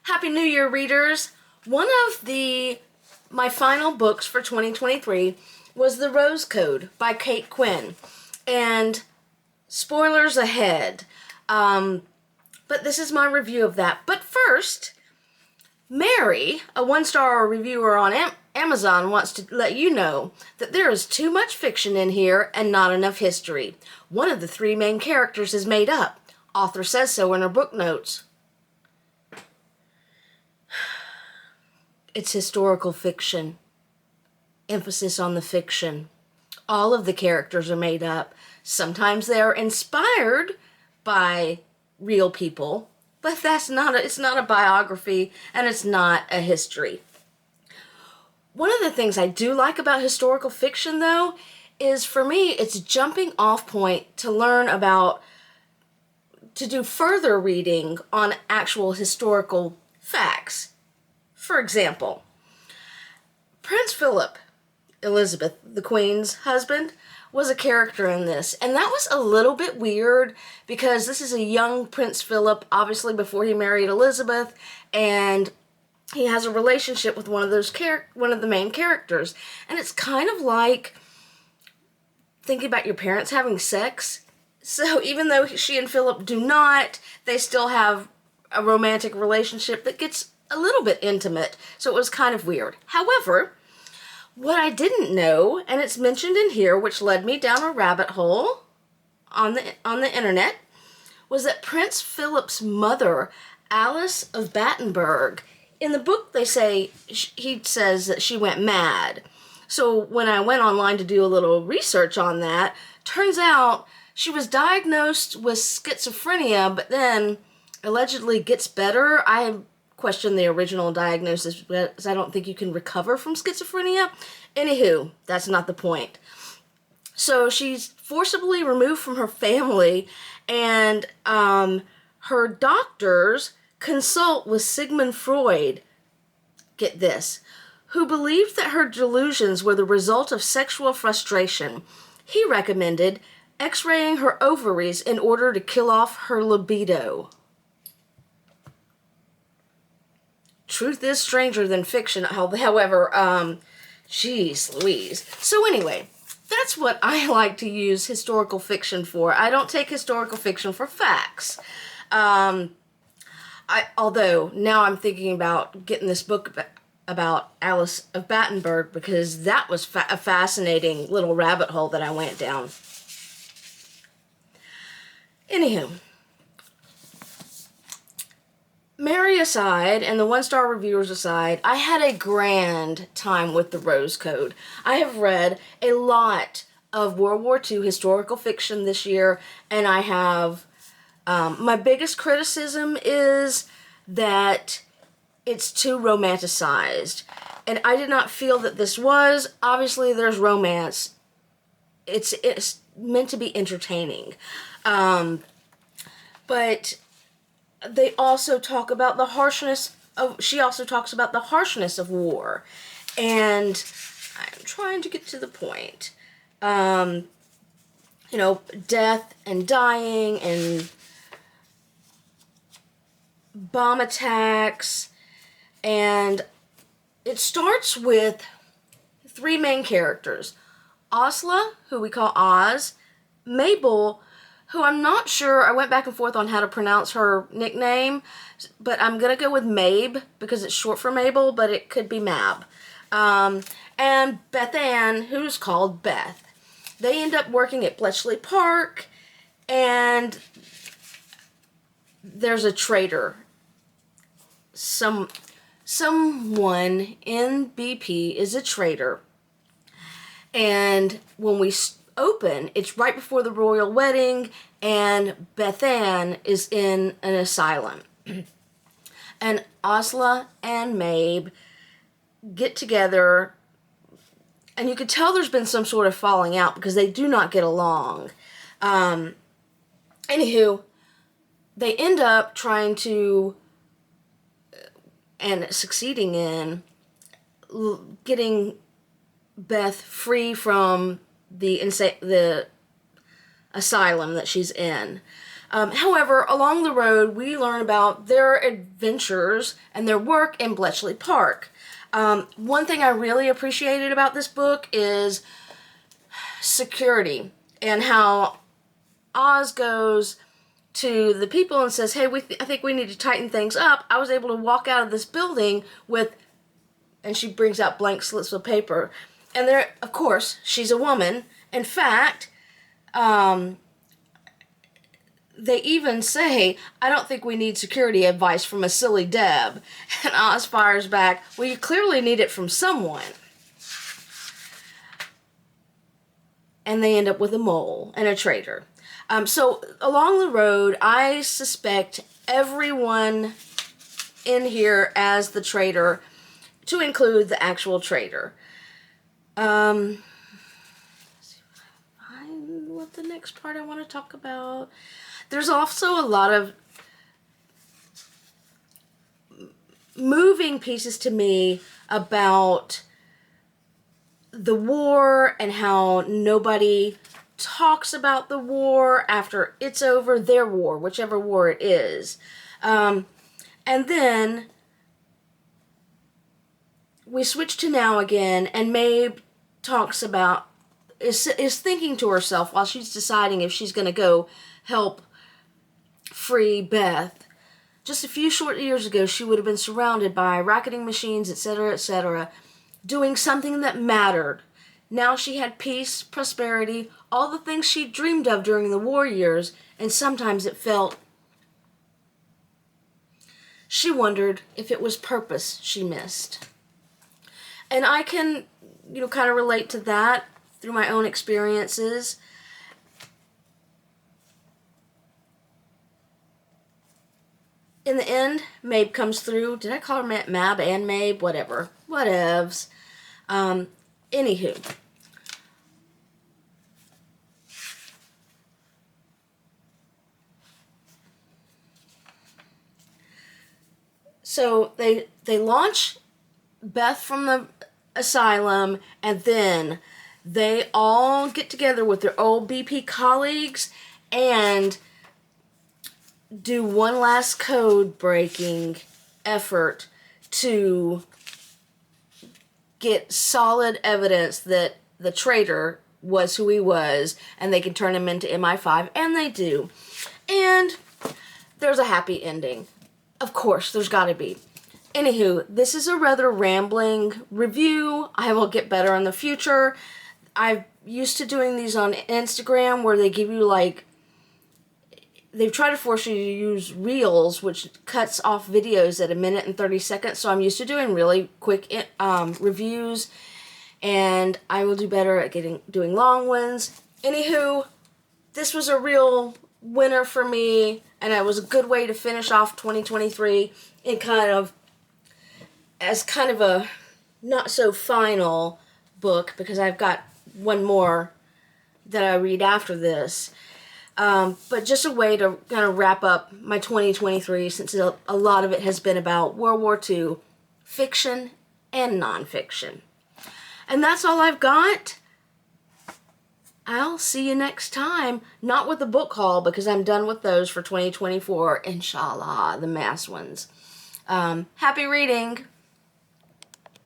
Happy New Year, readers! One of my final books for 2023 was The Rose Code by Quinn. And spoilers ahead, but this is my review of that. But first, Mary, a one-star reviewer on Amazon, wants to let you know that there is too much fiction in here and not enough history. One of the three main characters is made up. Author says so in her book notes. It's historical fiction. Emphasis on the fiction. All of the characters are made up. Sometimes they are inspired by real people, but it's not a biography and it's not a history. One of the things I do like about historical fiction, though, is for me, it's a jumping off point to learn about, to do further reading on actual historical facts. For example, Prince Philip, Elizabeth, the Queen's husband, was a character in this. And that was a little bit weird because this is a young Prince Philip, obviously before he married Elizabeth, and he has a relationship with one of the main characters. And it's kind of like thinking about your parents having sex. So even though she and Philip do not, they still have a romantic relationship that gets a little bit intimate, so it was kind of weird. However, what I didn't know, and it's mentioned in here, which led me down a rabbit hole on the internet, was that Prince Philip's mother, Alice of Battenberg, in the book they say, he says that she went mad. So when I went online to do a little research on that, turns out she was diagnosed with schizophrenia, but then allegedly gets better. I question the original diagnosis because I don't think you can recover from schizophrenia. Anywho, that's not the point. So she's forcibly removed from her family, and her doctors consult with Sigmund Freud, get this, who believed that her delusions were the result of sexual frustration. He recommended x-raying her ovaries in order to kill off her libido. Truth is stranger than fiction, however, geez Louise. So anyway, that's what I like to use historical fiction for. I don't take historical fiction for facts. Although now I'm thinking about getting this book about Alice of Battenberg because that was a fascinating little rabbit hole that I went down. Anywho, Mary aside, and the one-star reviewers aside, I had a grand time with The Rose Code. I have read a lot of World War II historical fiction this year, and I have, my biggest criticism is that it's too romanticized. And I did not feel that this was. Obviously, there's romance. It's meant to be entertaining. But they also talk about the harshness of, she also talks about the harshness of war. And I'm trying to get to the point. You know, death and dying and bomb attacks. And it starts with three main characters. Osla, who we call Oz, Mabel, who I'm not sure, I went back and forth on how to pronounce her nickname, but I'm going to go with Mabe because it's short for Mabel, but it could be Mab. And Beth Ann, who's called Beth. They end up working at Bletchley Park, and there's a traitor. Someone in BP is a traitor. And when we open, it's right before the royal wedding, and Beth Ann is in an asylum. And Osla and Mabe get together, and you could tell there's been some sort of falling out because they do not get along. Anywho, they end up trying to, and succeeding in, getting Beth free from the asylum that she's in. However, along the road, we learn about their adventures and their work in Bletchley Park. One thing I really appreciated about this book is security, and how Oz goes to the people and says, hey, I think we need to tighten things up. I was able to walk out of this building with, and she brings out blank slips of paper. And there, of course, she's a woman. In fact, they even say, I don't think we need security advice from a silly Deb. And Oz fires back, well, you clearly need it from someone. And they end up with a mole and a traitor. So along the road, I suspect everyone in here as the traitor, to include the actual traitor. Let's see if I find what the next part I want to talk about. There's also a lot of moving pieces to me about the war and how nobody talks about the war after it's over, their war, whichever war it is. And then we switch to now again, and Maeve talks about, is thinking to herself while she's deciding if she's going to go help free Beth. Just a few short years ago, she would have been surrounded by racketing machines, etc., doing something that mattered. Now she had peace, prosperity, all the things she dreamed of during the war years, and sometimes it felt... She wondered if it was purpose she missed. And I can, kind of relate to that through my own experiences. In the end, Maeve comes through. Did I call her Mab and Maeve? Whatever. Whatevs. Anywho. So they launch Beth from the asylum, and then they all get together with their old BP colleagues and do one last code-breaking effort to get solid evidence that the traitor was who he was, and they can turn him into MI5, and they do. And there's a happy ending. Of course, there's got to be. Anywho, this is a rather rambling review. I will get better in the future. I'm used to doing these on Instagram where they give you they've tried to force you to use Reels, which cuts off videos at 1 minute and 30 seconds. So I'm used to doing really quick reviews, and I will do better at doing long ones. Anywho, this was a real winner for me, and it was a good way to finish off 2023 in as kind of a not so final book, because I've got one more that I read after this. But just a way to kind of wrap up my 2023, since a lot of it has been about World War II, fiction and nonfiction. And that's all I've got. I'll see you next time. Not with the book haul, because I'm done with those for 2024. Inshallah, the mass ones. Happy reading.